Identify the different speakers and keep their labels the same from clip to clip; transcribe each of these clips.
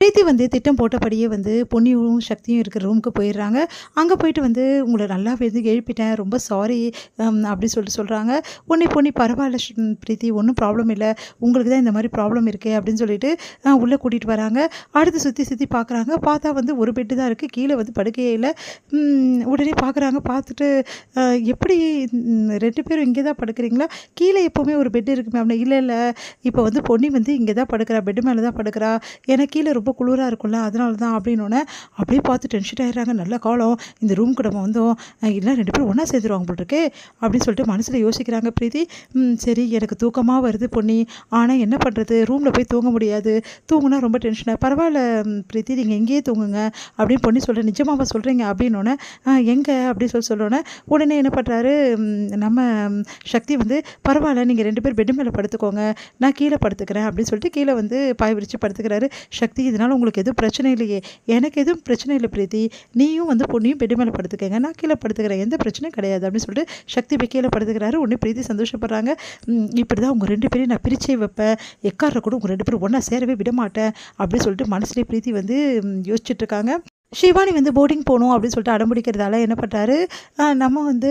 Speaker 1: பிரீத்தி வந்து திட்டம் போட்டபடியே வந்து பொன்னியும் சக்தியும் இருக்கிற ரூமுக்கு போயிடுறாங்க. அங்கே போயிட்டு வந்து உங்களை நல்லா வந்து எழுப்பிட்டேன், ரொம்ப சாரி அப்படி சொல்லிட்டு சொல்கிறாங்க. பொன்னி பரவாயில்ல பிரீத்தி, ஒன்றும் ப்ராப்ளம் இல்லை, உங்களுக்கு தான் இந்த மாதிரி ப்ராப்ளம் இருக்கே அப்படின்னு சொல்லிட்டு உள்ளே கூட்டிகிட்டு வராங்க. அடுத்து சுற்றி பார்க்குறாங்க. பார்த்தா வந்து ஒரு பெட்டு தான் இருக்குது, கீழே வந்து படுக்கையே இல்லை. உடனே பார்க்குறாங்க. பார்த்துட்டு எப்படி 2 பேரும் இங்கே தான் படுக்கிறீங்களா, கீழே எப்போவுமே ஒரு பெட் இருக்குமே அப்படின்னா, இல்லை இப்போ வந்து பொன்னி வந்து இங்கே தான் படுக்கிறா, பெட்டு மேலே தான் படுக்கிறா, ஏன்னா கீழே ரொம்ப குளிராக இருக்கும்ல அதனால தான் அப்படின்னோடனே அப்படியே பார்த்து டென்ஷன் ஆகிடுறாங்க. நல்ல காலம் இந்த ரூமுக்கு நம்ம வந்தோம், இல்லை 2 பேரும் ஒன்றா சேர்ந்துருவாங்க போல் இருக்கே அப்படின்னு சொல்லிட்டு மனசில் யோசிக்கிறாங்க பிரீத்தி. சரி எனக்கு தூக்கமாக வருது பொன்னி, ஆனால் என்ன பண்ணுறது, ரூமில் போய் தூங்க முடியாது, தூங்குனா ரொம்ப டென்ஷனாக, பரவாயில்ல பிரீத்தி நீங்கள் எங்கேயே தூங்குங்க அப்படின்னு பொன்னி சொல்கிறேன். நிஜமாவா சொல்கிறீங்க அப்படின்னோடனே எங்கே அப்படின்னு சொல்லோன்னே உடனே என்ன பண்ணுறாரு நம்ம சக்தி வந்து பரவாயில்ல நீங்கள் 2 பேர் பெட்டு மேலே படுத்துக்கோங்க, நான் கீழே படுத்துக்கிறேன் அப்படின்னு சொல்லிட்டு கீழே வந்து பாய் விரித்து படுத்துக்கிறாரு. சக்தி இதனால் உங்களுக்கு எதுவும் பிரச்சனை இல்லையே, எனக்கு எதுவும் பிரச்சனை இல்லை பிரீத்தி, நீயும் வந்து பொண்ணையும் பெட்டு மேலே படுத்துக்கங்க, நான் கீழே படுத்துக்கிறேன், எந்த பிரச்சனையும் கிடையாது அப்படின்னு சொல்லிட்டு சக்தி போய் கீழே படுத்துக்கிறாரு. உடனே பிரீத்தி சந்தோஷப்படுறாங்க. இப்படி தான் உங்கள் 2 பேரையும் நான் பிரிச்சே வைப்பேன், எக்கார கூட உங்கள் 2 பேரும் ஒன்றா சேரவே விட மாட்டேன் அப்படின்னு சொல்லிட்டு மனசுலேயே பிரீத்தி வந்து யோசிச்சுட்டு இருக்காங்க. ஷிவானி வந்து போட்டிங் போகணும் அப்படின்னு சொல்லிட்டு அடம்பிடிக்கிறதால என்ன பண்ணுறாரு, நம்ம வந்து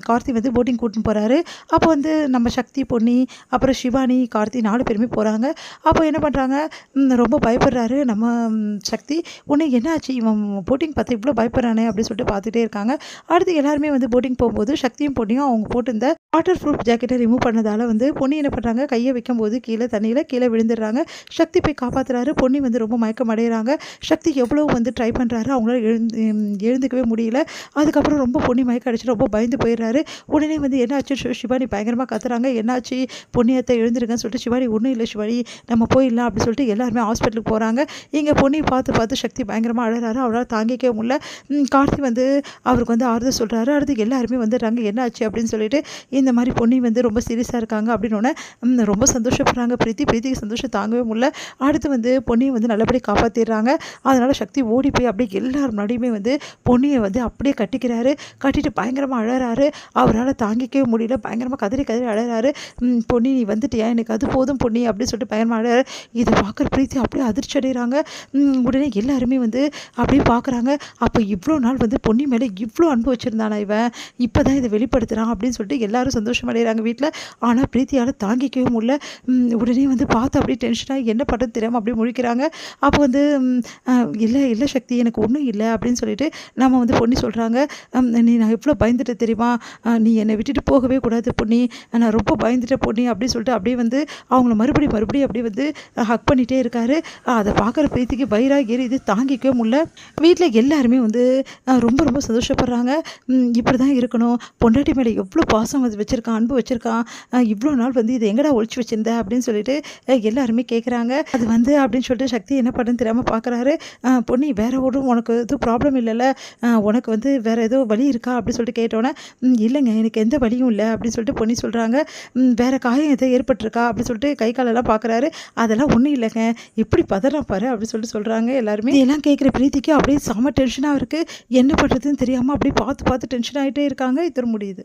Speaker 1: கார்த்தி வந்து போட்டிங் கூட்டின்னு போகிறாரு. அப்போ வந்து நம்ம சக்தி பொன்னி அப்புறம் ஷிவானி கார்த்தி 4 பேருமே போகிறாங்க. அப்போ என்ன பண்ணுறாங்க, ரொம்ப பயப்படுறாரு நம்ம சக்தி. உடனே என்னாச்சு இவன் போட்டிங் பார்த்து இவ்வளோ பயப்படுறானே அப்படின்னு சொல்லிட்டு பார்த்துட்டே இருக்காங்க. அடுத்து எல்லாருமே வந்து போட்டிங் போகும்போது சக்தியும் பொன்னியும் அவங்க போட்டிருந்த வாட்டர் ப்ரூஃப் ஜாக்கெட்டை ரிமூவ் பண்ணதால் வந்து பொன்னி என்ன பண்ணுறாங்க, கையை வைக்கும்போது கீழே தண்ணியில் கீழே விழுந்துடுறாங்க. சக்தி போய் காப்பாற்றுறாரு. பொன்னி வந்து ரொம்ப மயக்கம் அடைகிறாங்க. சக்தி எவ்வளோ வந்து ட்ரை பண்ணுறாரு, அவங்களால எழுந்துக்கவே முடியல. அதுக்கப்புறம் ரொம்ப பொன்னி மயக்கம் அடிச்சு ரொம்ப பயந்து போயிடுறாரு. உடனே வந்து என்னாச்சு சிவானி பயங்கரமாக கத்துறாங்க. என்னாச்சு பொன்னியத்தை எழுந்திருக்கன்னு சொல்லிட்டு சிவானி ஒன்றும் இல்லை சிவானி நம்ம போயிடலாம் அப்படின்னு சொல்லிட்டு எல்லாருமே ஹாஸ்பிட்டலுக்கு போகிறாங்க. இங்கே பொன்னி பார்த்து சக்தி பயங்கரமாக அழறாரு. அவரால் தாங்கிக்கவே முடியல. கார்த்தி வந்து அவருக்கு வந்து ஆறுதல் சொல்கிறாரு. அடுத்து எல்லாருமே வந்துடுறாங்க. என்னாச்சு அப்படின்னு சொல்லிட்டு இந்த மாதிரி பொன்னி வந்து ரொம்ப சீரியஸாக இருக்காங்க அப்படின்னோடனே ரொம்ப சந்தோஷப்படுறாங்க. பிரீத்திக்கு சந்தோஷம் தாங்கவே முடியல. அடுத்து வந்து பொன்னியை வந்து நல்லபடியாக காப்பாற்றிடுறாங்க. அதனால் சக்தி ஓடி போய் அப்படியே எல்லார் முன்னாடியுமே வந்து பொன்னியை வந்து அப்படியே கட்டிக்கிறாரு. கட்டிட்டு பயங்கரமாக அழறாரு. அவரால் தாங்கிக்கவே முடியல. பயங்கரமாக கதறி அழறாரு. பொன்னி நீ வந்துட்டியா, எனக்கு அது போதும் பொன்னி அப்படின்னு சொல்லிட்டு பயங்கரமாக அழறாரு. இதை பார்க்குற பிரீத்தி அப்படியே அதிர்ச்சி அடைகிறாங்க. உடனே எல்லாருமே வந்து அப்படியே பார்க்குறாங்க. அப்போ இவ்வளோ நாள் வந்து பொன்னி மேலே இவ்வளோ அன்பு வச்சுருந்தானா இவன், இப்போ தான் இதை வெளிப்படுத்துகிறான் அப்படின்னு சொல்லிட்டு எல்லாரும் சந்தோஷம் அடைகிறாங்க வீட்டில். ஆனால் பிரீத்தியால் தாங்கிக்கவே முடியல. உடனே வந்து பார்த்து அப்படியே டென்ஷனாக என்ன பண்ணுறது தெரியாமல் அப்படியே முழிக்கிறாங்க. அப்போ வந்து இல்லை சக்தி எனக்கு ஒன்றும் இல்லை அப்படின்னு சொல்லிட்டு நம்ம வந்து பொன்னி சொல்கிறாங்க. நான் எவ்வளோ பயந்துட்டேன் தெரியுமா, நீ என்னை விட்டுட்டு போகவே கூடாது பொன்னி, நான் ரொம்ப பயந்துட்டேன் பொன்னி அப்படின்னு சொல்லிட்டு அப்படியே வந்து அவங்கள மறுபடியும் அப்படியே வந்து ஹக் பண்ணிகிட்டே இருக்காரு. அதை பார்க்குற பிரீத்திக்கு வயிறாக ஏறி இது தாங்கிக்கவே முடியல. வீட்டில் எல்லாருமே வந்து ரொம்ப சந்தோஷப்படுறாங்க. இப்படி தான் இருக்கணும், பொண்டாட்டி மேலே எவ்வளோ பாசம் வந்து வச்சுருக்கான், அன்பு வச்சுருக்கான், இவ்வளோ நாள் வந்து இதை எங்கடா ஒழிச்சு வச்சிருந்த அப்படின்னு சொல்லிட்டு எல்லாருமே கேட்குறாங்க. அது வந்து அப்படின்னு சொல்லிட்டு சக்தி என்ன பண்ணுன்னு தெரியாமல் பார்க்குறாரு. பொன்னி வேற ஒன்றும் உனக்கு எதுவும் ப்ராப்ளம் இல்லைல்ல, உனக்கு வந்து வேறு ஏதோ வலி இருக்கா அப்படின்னு சொல்லிட்டு கேட்டோன்னே இல்லைங்க எனக்கு எந்த வலியும் இல்லை அப்படின்னு சொல்லிட்டு பொன்னி சொல்கிறாங்க. வேறு காயம் எதாவது ஏற்பட்டிருக்கா அப்படின்னு சொல்லிட்டு கை காலெல்லாம் பார்க்குறாரு. அதெல்லாம் ஒன்றும் இல்லைங்க, எப்படி பதறான் பாரு அப்படின்னு சொல்லிட்டு சொல்கிறாங்க எல்லாருமே. இதெல்லாம் கேட்குற பிரீத்திக்கு அப்படியே செம டென்ஷனாக இருக்குது. என்ன பண்ணுறதுன்னு தெரியாமல் அப்படியே பார்த்து டென்ஷன் ஆகிட்டே இருக்காங்க. இது முடியுது.